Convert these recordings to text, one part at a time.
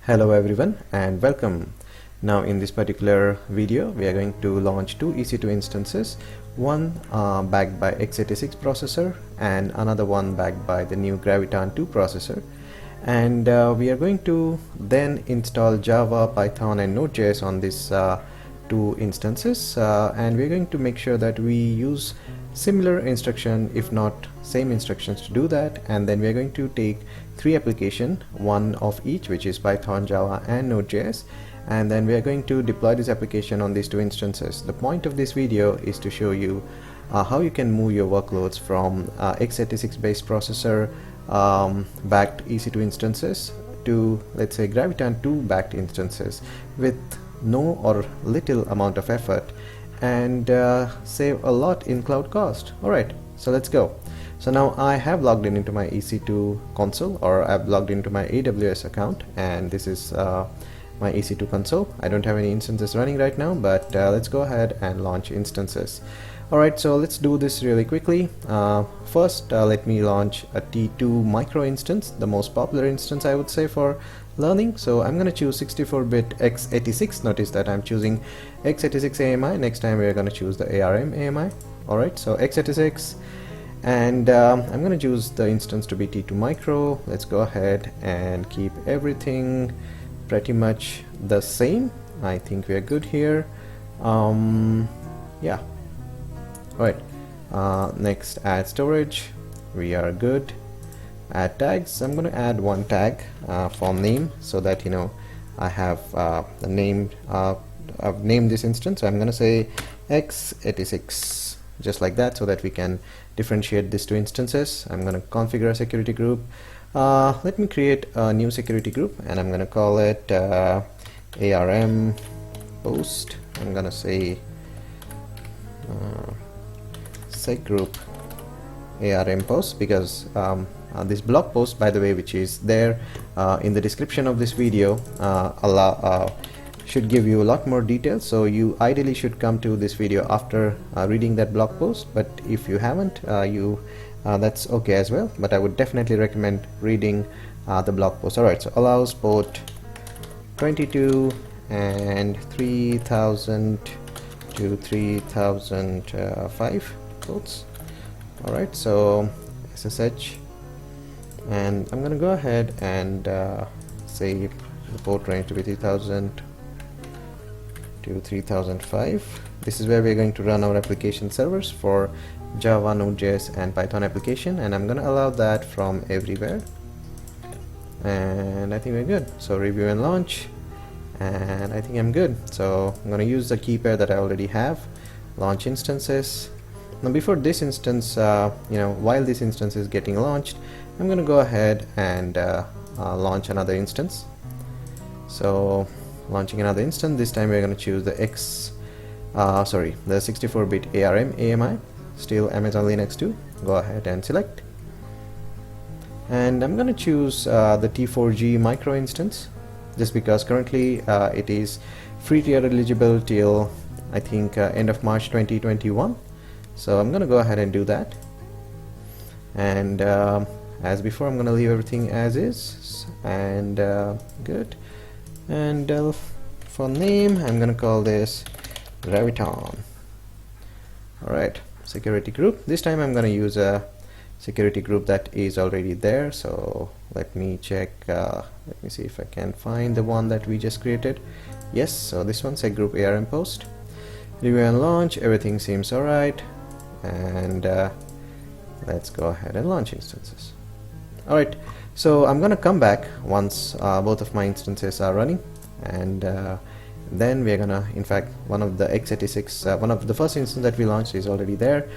Hello everyone and welcome. Now in this particular video we are going to launch two EC2 instances, one backed by x86 processor and another one backed by the new Graviton 2 processor, and we are going to then install Java, Python and Node.js on these two instances, and we're going to make sure that we use similar instruction if not same instructions to do that, and then we're going to take three applications, one of each, which is Python, Java and Node.js, and then we are going to deploy this application on these two instances. The point of this video is to show you how you can move your workloads from x86 based processor backed EC2 instances to, let's say, Graviton 2 backed instances with no or little amount of effort, and save a lot in cloud cost. Alright, so let's go. So now I have logged in into my EC2 console, or I've logged into my AWS account, and this is my EC2 console. I don't have any instances running right now, but let's go ahead and launch instances. Alright, so let's do this really quickly. First, let me launch a T2 micro instance, the most popular instance I would say for learning. So I'm going to choose 64-bit x86. Notice that I'm choosing x86 AMI. Next time we're going to choose the ARM AMI. Alright, so x86, and I'm going to choose the instance to be T2 micro. Let's go ahead and keep everything pretty much the same. I think we are good here. Yeah. Alright, next add storage. We are good. Add tags. I'm going to add one tag for name, so that I have the name. I've named this instance, so I'm going to say x86, just like that, so that we can differentiate these two instances. I'm going to configure a security group. Let me create a new security group, and I'm going to call it ARM post. I'm going to say sec group ARM post, because this blog post, by the way, which is there in the description of this video, should give you a lot more details. So you ideally should come to this video after reading that blog post, but if you haven't, that's okay as well, but I would definitely recommend reading the blog post. Alright, so allows port 22 and 3000 to 3005 ports. Alright, so SSH, and I'm gonna go ahead and say the port range to be 3000 to 3005. This is where we're going to run our application servers for Java, Node.js and Python application, and I'm gonna allow that from everywhere, and I think we're good. So review and launch, and I think I'm good. So I'm gonna use the key pair that I already have, launch instances. Now before this instance, while this instance is getting launched, I'm gonna go ahead and launch another instance. So launching another instance, this time we're going to choose the the 64-bit ARM AMI, still Amazon Linux 2. Go ahead and select, and I'm going to choose the T4G micro instance, just because currently it is free tier eligible till I think end of March 2021. So I'm going to go ahead and do that, and as before, I'm going to leave everything as is, and good. And for name, I'm going to call this Graviton. Alright, security group. This time I'm going to use a security group that is already there. So let me check, let me see if I can find the one that we just created. Yes, so this one, sec group ARM post. Review and launch, everything seems alright, and let's go ahead and launch instances. Alright, so I'm gonna come back once both of my instances are running, and then we're gonna, in fact, one of the x86, one of the first instance that we launched is already there.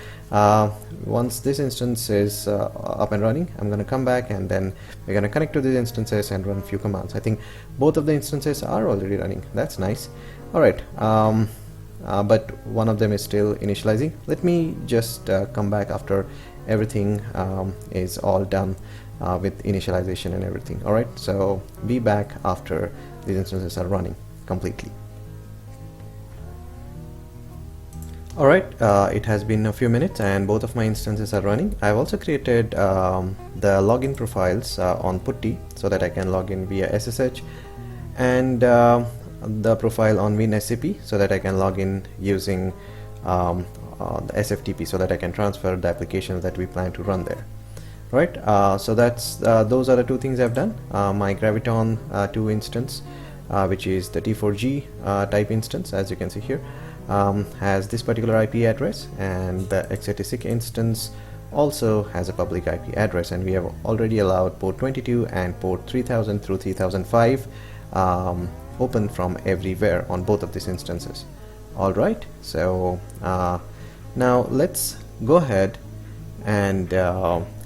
Once this instance is up and running, I'm gonna come back, and then we're gonna connect to these instances and run a few commands. I think both of the instances are already running. That's nice. Alright, but one of them is still initializing. Let me just come back after everything is all done with initialization and everything. Alright, so be back after these instances are running completely. Alright, it has been a few minutes and both of my instances are running. I've also created the login profiles on Putty so that I can log in via SSH and the profile on WinSCP so that I can log in using the SFTP so that I can transfer the applications that we plan to run there. Right, so that's those are the two things I've done. My Graviton 2 instance, which is the T4G type instance, as you can see here, has this particular IP address, and the x86 instance also has a public IP address, and we have already allowed port 22 and port 3000 through 3005 open from everywhere on both of these instances. Alright, so now let's go ahead and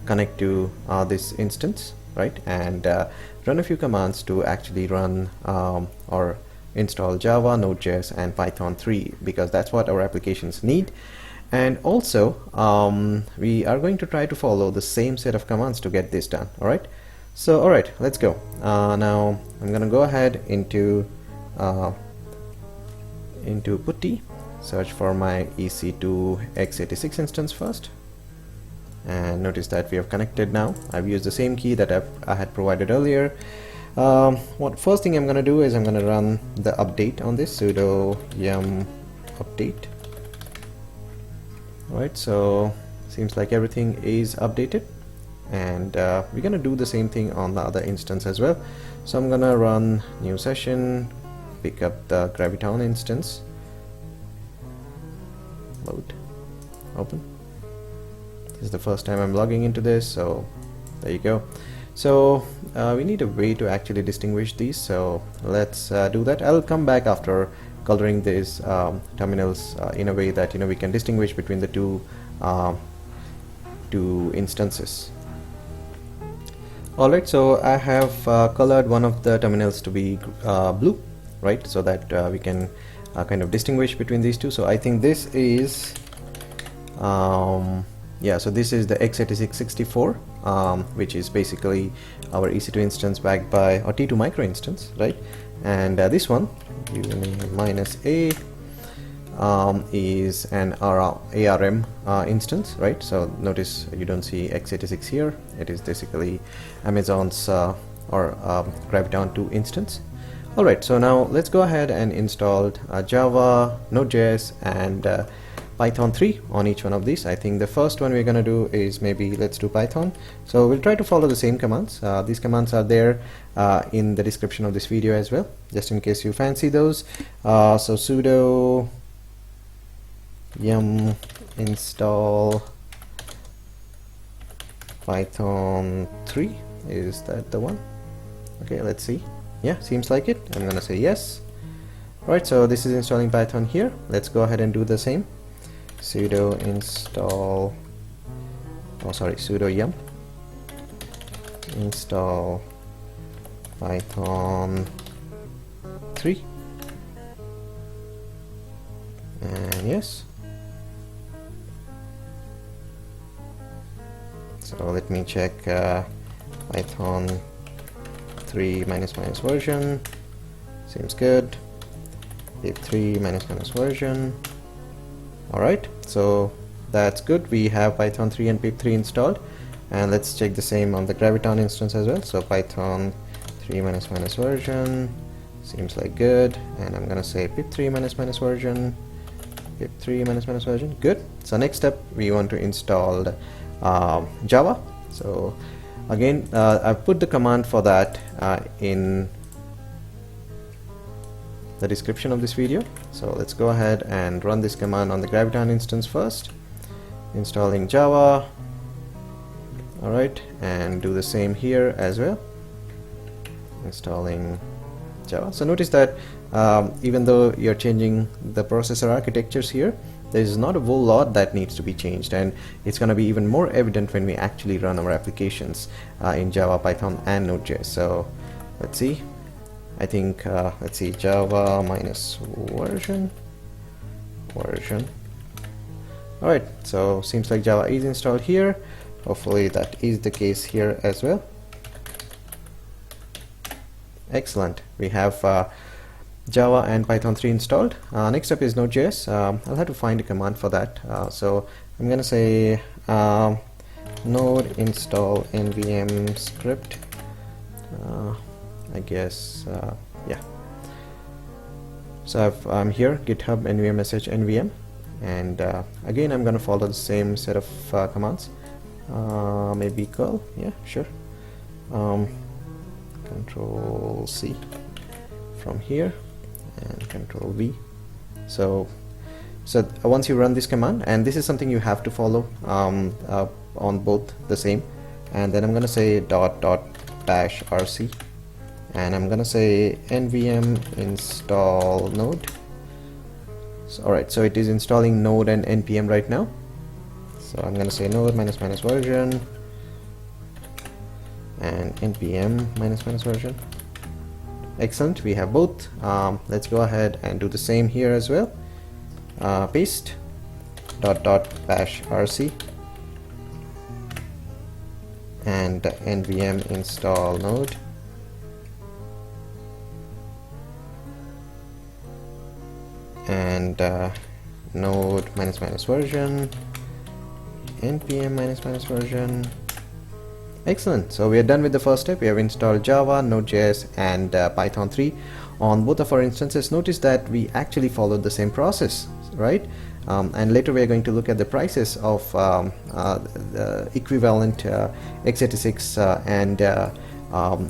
connect to this instance, right, and run a few commands to actually run or install Java, Node.js and Python 3, because that's what our applications need. And also we are going to try to follow the same set of commands to get this done. Alright, so alright, let's go. Now I'm gonna go ahead into PuTTY, search for my EC2 x86 instance first, and notice that we have connected now. I've used the same key that I had provided earlier. First thing I'm going to do is I'm going to run the update on this, sudo yum update. Alright, so seems like everything is updated, and we're going to do the same thing on the other instance as well. So I'm going to run new session, pick up the Graviton instance, load, open. This is the first time I'm logging into this, so there you go. So we need a way to actually distinguish these, so let's do that. I'll come back after coloring these terminals in a way that we can distinguish between the two instances. Alright, so I have colored one of the terminals to be blue, right, so that we can kind of distinguish between these two. So I think this is yeah, so this is the x86 64, which is basically our EC2 instance backed by, or T2 micro instance, right? And this one, -A, is an ARM instance, right? So notice you don't see x86 here. It is basically Amazon's or Graviton 2 instance. Alright, so now let's go ahead and install Java, Node.js and Python 3 on each one of these. I think the first one we're going to do is maybe let's do Python. So we'll try to follow the same commands. These commands are there in the description of this video as well, just in case you fancy those. So sudo yum install Python 3, is that the one? Okay, let's see. Yeah, seems like it. I'm gonna say yes. Right, so this is installing Python here. Let's go ahead and do the same. Sudo install, sudo yum install Python 3, and yes. So let me check Python 3 -- version, seems good. pip3 -- version. Alright, so that's good. We have Python 3 and pip3 installed, and let's check the same on the Graviton instance as well. So Python 3 -- version, seems like good, and I'm gonna say pip3 -- version, pip3 -- version, good. So next step, we want to install Java. So again, I've put the command for that in the description of this video. So let's go ahead and run this command on the Graviton instance first, installing Java. Alright, and do the same here as well, installing Java. So notice that even though you're changing the processor architectures here, there is not a whole lot that needs to be changed, and it's going to be even more evident when we actually run our applications in Java, Python and Node.js. So let's see. I think let's see, Java -version. Alright, so seems like Java is installed here. Hopefully that is the case here as well. Excellent. We have Java and Python 3 installed. Next up is Node.js. I'll have to find a command for that. So I'm gonna say node install nvm script. I guess Yeah. So I'm here, GitHub nvm sh nvm, and again I'm going to follow the same set of commands. Maybe curl, yeah, sure. Control C from here and Control V. So once you run this command, and this is something you have to follow on both the same, and then I'm going to say ./rc, and I'm going to say nvm install node. So, alright, so it is installing node and npm right now. So I'm going to say node ---- version and npm ---- version. Excellent, we have both. Let's go ahead and do the same here as well. Paste ./rc and nvm install node, and node ---- version, npm ---- version. Excellent, so we are done with the first step. We have installed Java, Node.js and Python 3 on both of our instances. Notice that we actually followed the same process, right? And later we are going to look at the prices of the equivalent x86 and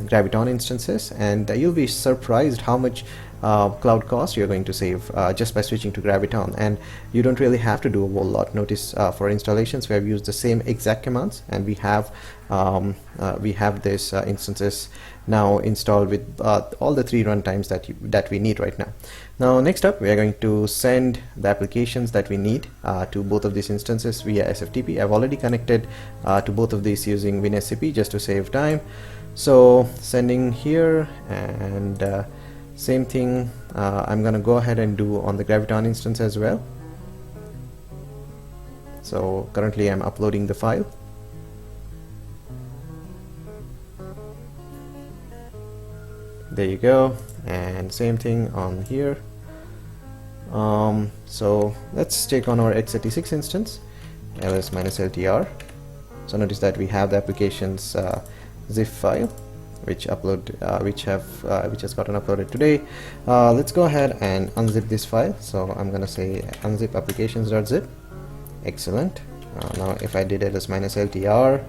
Graviton instances, and you'll be surprised how much cloud cost you're going to save just by switching to Graviton, and you don't really have to do a whole lot. Notice for installations we have used the same exact commands, and we have this instances now installed with all the 3 runtimes that we need right now. Now next up, we are going to send the applications that we need to both of these instances via SFTP. I've already connected to both of these using WinSCP just to save time. So sending here, and same thing I'm gonna go ahead and do on the Graviton instance as well. So currently I'm uploading the file. There you go, and same thing on here. So let's check on our x86 instance, ls-ltr. So notice that we have the applications zip file which has gotten uploaded today. Let's go ahead and unzip this file. So I'm gonna say unzip applications.zip. Excellent. Now if I did ls-ltr,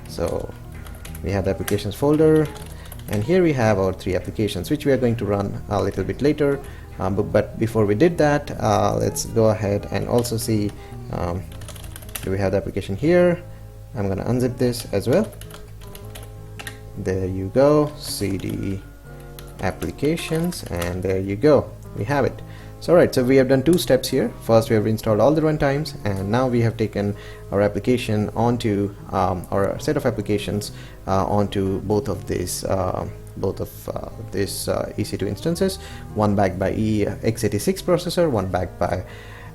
so we have the applications folder, and here we have our 3 applications which we are going to run a little bit later. But before we did that, let's go ahead and also see, do we have the application here? I'm gonna unzip this as well. There you go, cd applications, and there you go, we have it. So alright, so we have done 2 steps here. First we have installed all the runtimes, and now we have taken our application onto our set of applications onto both of these EC2 instances, one backed by x86 processor, one backed by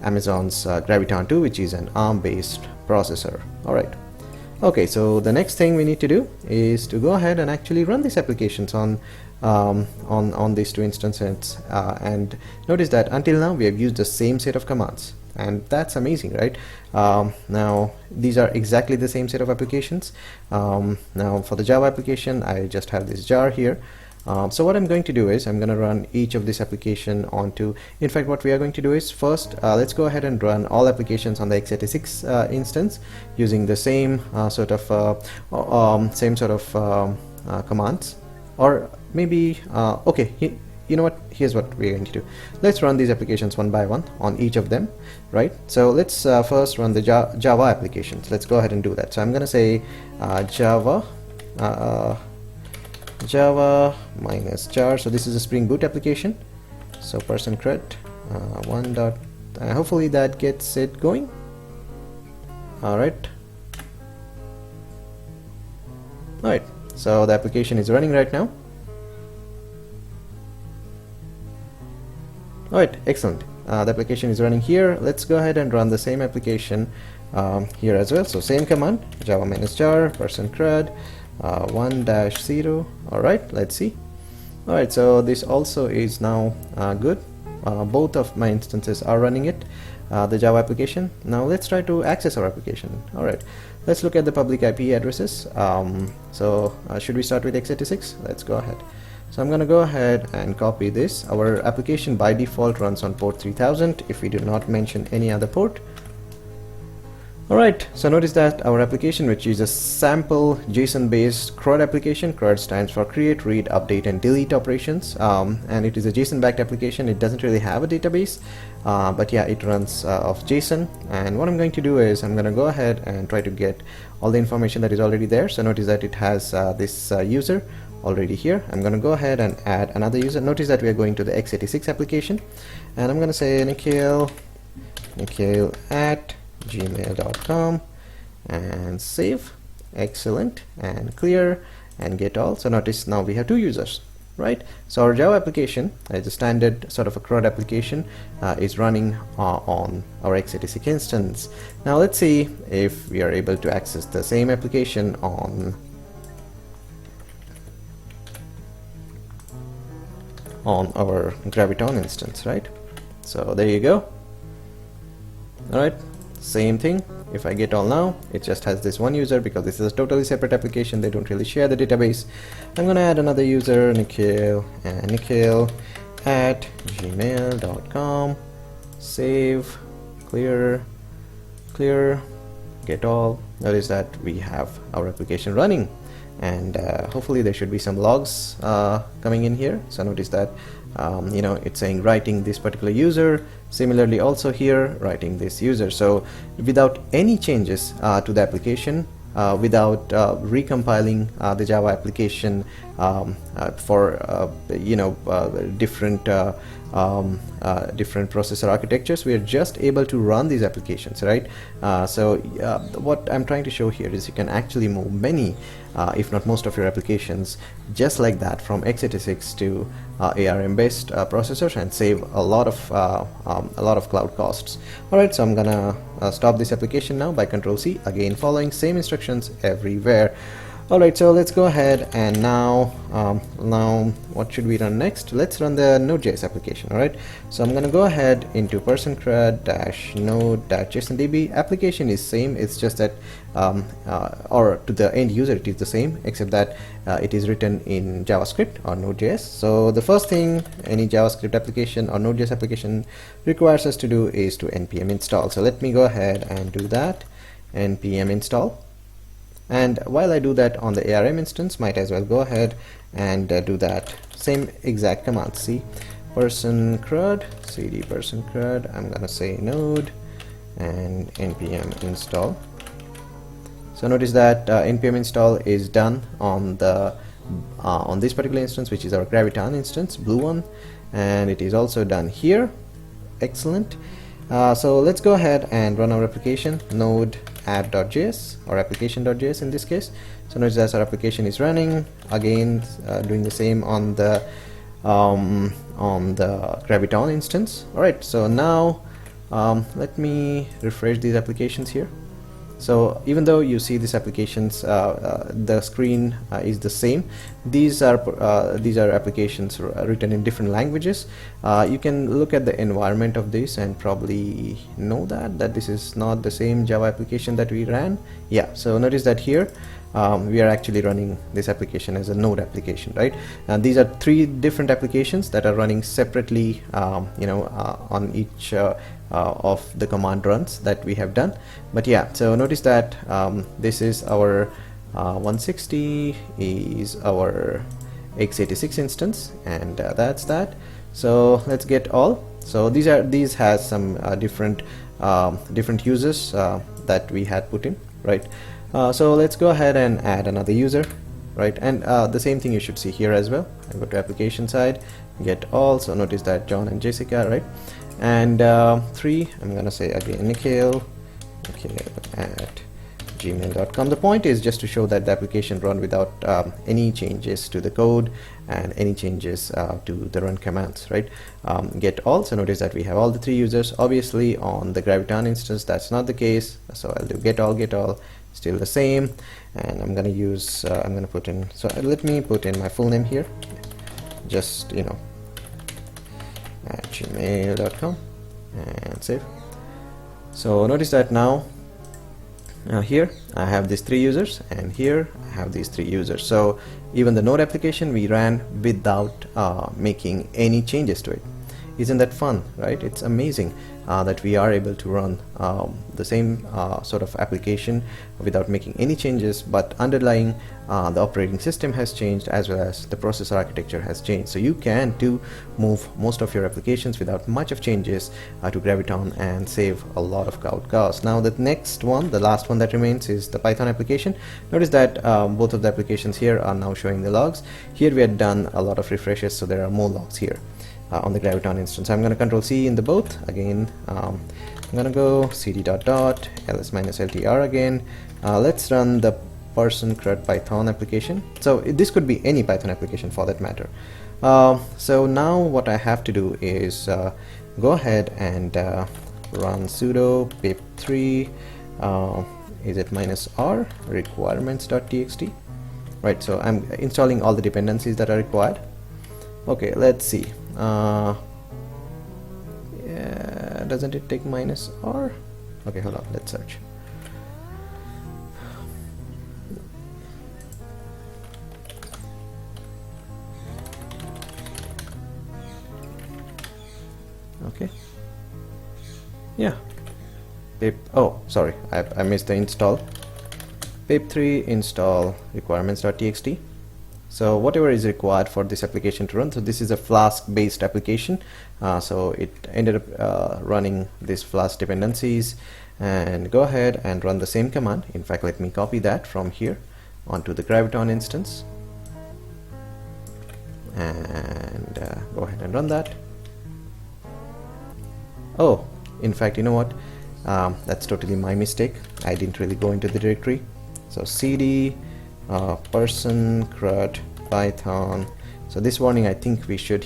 Amazon's Graviton 2, which is an ARM based processor. Alright. Okay, so the next thing we need to do is to go ahead and actually run these applications on these 2 instances, and notice that until now we have used the same set of commands, and that's amazing, right? Now these are exactly the same set of applications. Now for the Java application, I just have this jar here. So what I'm going to do is I'm going to run each of this application onto, in fact what we are going to do is first let's go ahead and run all applications on the x86 instance using the same sort of commands, or maybe okay, you know what, here's what we're going to do. Let's run these applications one by one on each of them, right? So let's first run the Java applications. Let's go ahead and do that. So I'm going to say Java -jar. So this is a Spring Boot application. So %cred one dot, hopefully that gets it going. Alright, so the application is running right now. Alright, excellent. The application is running here. Let's go ahead and run the same application here as well. So same command, java -jar %cred 1-0. Alright, let's see. Alright, so this also is now good. Both of my instances are running it, the Java application. Now let's try to access our application. Alright, let's look at the public IP addresses. Should we start with x86? Let's go ahead. So I'm going to go ahead and copy this. Our application by default runs on port 3000 if we do not mention any other port. Alright, so notice that our application, which is a sample JSON based CRUD application, CRUD stands for create, read, update and delete operations, and it is a JSON backed application. It doesn't really have a database, but yeah, it runs off JSON. And what I'm going to do is I'm going to go ahead and try to get all the information that is already there. So notice that it has this user already here. I'm going to go ahead and add another user. Notice that we are going to the x86 application, and I'm going to say Nikhil at gmail.com and save. Excellent, and clear and get all. So notice now we have two users, right? So our Java application, as a standard sort of a CRUD application, is running on our x86 instance. Now let's see if we are able to access the same application on our Graviton instance, right? So there you go. All right, same thing. If I get all now, it just has this one user because this is a totally separate application. They don't really share the database. I'm going to add another user, Nikhil at gmail.com, save, clear, get all. Notice that we have our application running, and hopefully there should be some logs coming in here. So notice that it's saying writing this particular user, similarly also here writing this user. So without any changes to the application, without recompiling the Java application for different processor architectures, we are just able to run these applications, right? So what I'm trying to show here is you can actually move many, if not most of your applications just like that from x86 to ARM based processors and save a lot of cloud costs. Alright, so I'm gonna stop this application now by Control-C, again following same instructions everywhere. Alright, so let's go ahead and now what should we run next? Let's run the Node.js application. Alright, so I'm gonna go ahead into person-crud-node.jsondb. Application is same, it's just that or to the end user it is the same, except that it is written in JavaScript or Node.js. So the first thing any JavaScript application or Node.js application requires us to do is to npm install. So let me go ahead and do that, npm install. And while I do that on the ARM instance, might as well go ahead and do that same exact command. See, person-crud, cd person-crud, I'm gonna say node and npm install. So notice that npm install is done on this particular instance, which is our Graviton instance, blue one, and it is also done here. Excellent. So let's go ahead and run our application, node app.js or application.js in this case. So notice that our application is running, again doing the same on the Graviton instance. Alright, so now let me refresh these applications here. So even though you see these applications, the screen is the same. These are applications written in different languages. You can look at the environment of this and probably know that this is not the same Java application that we ran. Yeah, so notice that here we are actually running this application as a Node application, right? And these are three different applications that are running separately, on each of the command runs that we have done. But yeah, so notice that this is our 160 is our x86 instance, and that's that. So let's get all. So these has some different users that we had put in, right? So let's go ahead and add another user, right? And the same thing you should see here as well. I go to application side, get all. So notice that John and Jessica, right? And 3, I'm gonna say again Nikhil at gmail.com. The point is just to show that the application run without any changes to the code and any changes to the run commands, right? Get all. So notice that we have all the three users. Obviously on the Graviton instance that's not the case, so I'll do get all, still the same, and I'm gonna use I'm gonna put in, so let me put in my full name here, just at gmail.com, and save. So notice that now here I have these three users, and here I have these three users. So even the Node application we ran without making any changes to it. Isn't that fun, right? It's amazing that we are able to run the same sort of application without making any changes, but underlying the operating system has changed as well as the processor architecture has changed. So you can move most of your applications without much of changes to Graviton and save a lot of cloud costs. Now the next one, the last one that remains, is the Python application. Notice that both of the applications here are now showing the logs. Here we had done a lot of refreshes, so there are more logs here on the Graviton instance. I'm going to Control C in the both again. I'm going to go cd .. ls-ltr again. Let's run the person crud Python application. So this could be any Python application for that matter. So now what I have to do is go ahead and run sudo pip3 is it -r requirements.txt, right? So I'm installing all the dependencies that are required. Okay, let's see. Yeah, doesn't it take -r? Okay, hold on, let's search. Okay, yeah, oh sorry, I missed the install. pip3 install requirements.txt. So whatever is required for this application to run, so this is a Flask based application, so it ended up running these Flask dependencies. And go ahead and run the same command. In fact, let me copy that from here onto the Graviton instance and go ahead and run that. Oh, in fact, you know what, that's totally my mistake. I didn't really go into the directory. So cd person crud Python. So this warning I think we should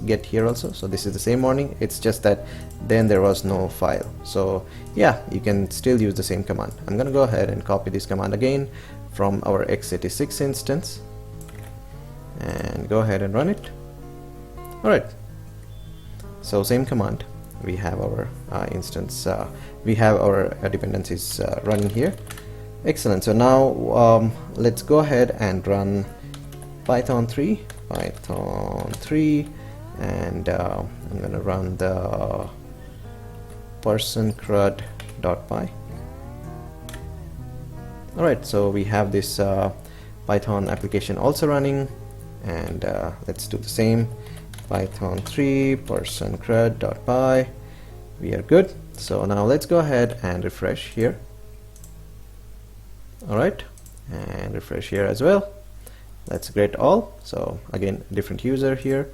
get here also. So this is the same warning, it's just that then there was no file. So yeah, you can still use the same command. I'm gonna go ahead and copy this command again from our x86 instance and go ahead and run it. Alright, so same command, we have our instance, we have our dependencies running here. Excellent. So now let's go ahead and run Python 3 and I'm going to run the person crud.py. Alright, so we have this Python application also running, and let's do the same. Python 3 person crud.py. We are good. So now let's go ahead and refresh here. Alright, and refresh here as well. Let's get all. So again, different user here,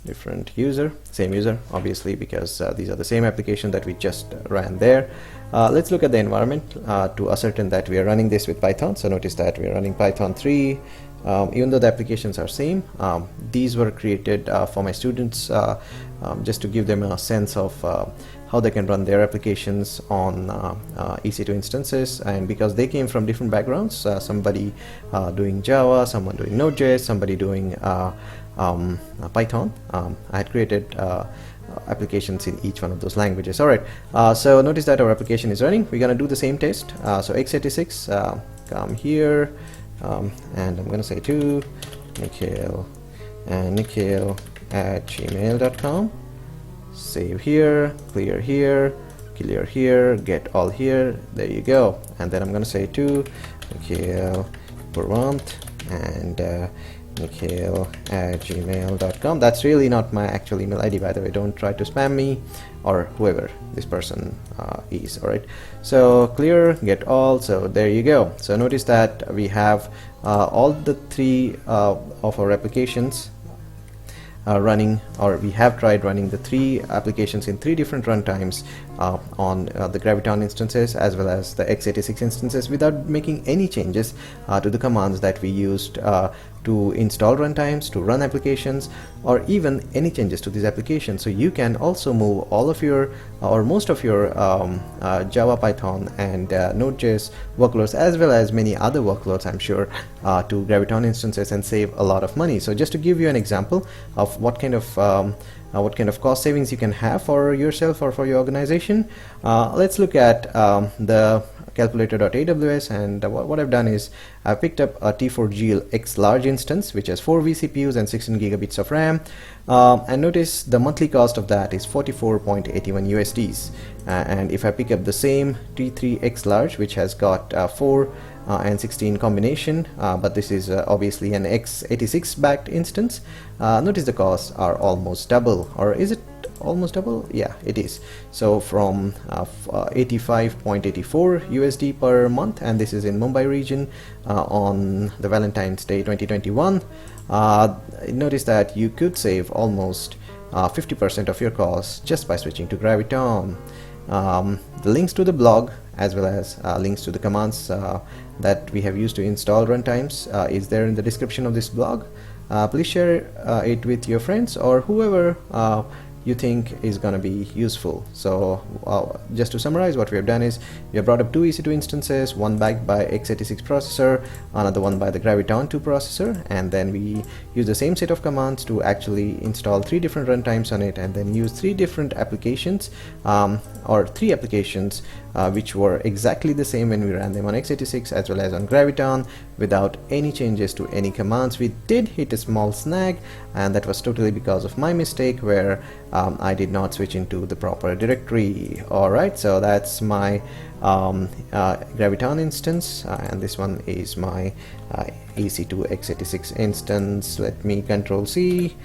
different user, same user obviously, because these are the same application that we just ran there. Let's look at the environment to ascertain that we are running this with Python. So notice that we are running Python 3. Even though the applications are same, these were created for my students just to give them a sense of how they can run their applications on EC2 instances. And because they came from different backgrounds, somebody doing Java, someone doing Node.js, somebody doing Python, I had created applications in each one of those languages. Alright, so notice that our application is running. We're gonna do the same test. So x86, come here, and I'm gonna say to Nikhil and nikhil@gmail.com. Save here, clear here, get all here. There you go. And then I'm gonna say to Nikhil Purvant and nikhil@gmail.com. That's really not my actual email ID, by the way. Don't try to spam me or whoever this person is. All right, so clear, get all. So there you go. So notice that we have all the three of our applications running, or we have tried running the three applications in three different runtimes on the Graviton instances as well as the x86 instances without making any changes to the commands that we used to install runtimes, to run applications, or even any changes to these applications. So you can also move all of your or most of your Java, Python, and Node.js workloads, as well as many other workloads, I'm sure, to Graviton instances and save a lot of money. So just to give you an example of what kind of cost savings you can have for yourself or for your organization, let's look at the calculator.aws, and what I've done is I've picked up a T4GL X large instance which has 4 vCPUs and 16 gigabits of RAM, and notice the monthly cost of that is 44.81 USDs. And if I pick up the same T3X large, which has got 4 and 16 combination, but this is obviously an x86 backed instance, notice the costs are almost double. Or is it almost double? Yeah, it is. So from 85.84 USD per month, and this is in Mumbai region on the Valentine's Day 2021. Notice that you could save almost 50% of your costs just by switching to Graviton. The links to the blog as well as links to the commands that we have used to install runtimes is there in the description of this blog. Please share it with your friends or whoever you think is going to be useful. So just to summarize, what we have done is we have brought up two EC2 instances, one backed by x86 processor, another one by the Graviton 2 processor, and then we use the same set of commands to actually install 3 different runtimes on it, and then use 3 different applications or 3 applications which were exactly the same when we ran them on x86 as well as on Graviton without any changes to any commands. We did hit a small snag, and that was totally because of my mistake where I did not switch into the proper directory. Alright, so that's my Graviton instance, and this one is my EC2 x86 instance. Let me Control C,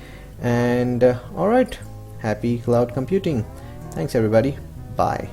and alright, happy cloud computing. Thanks everybody, bye.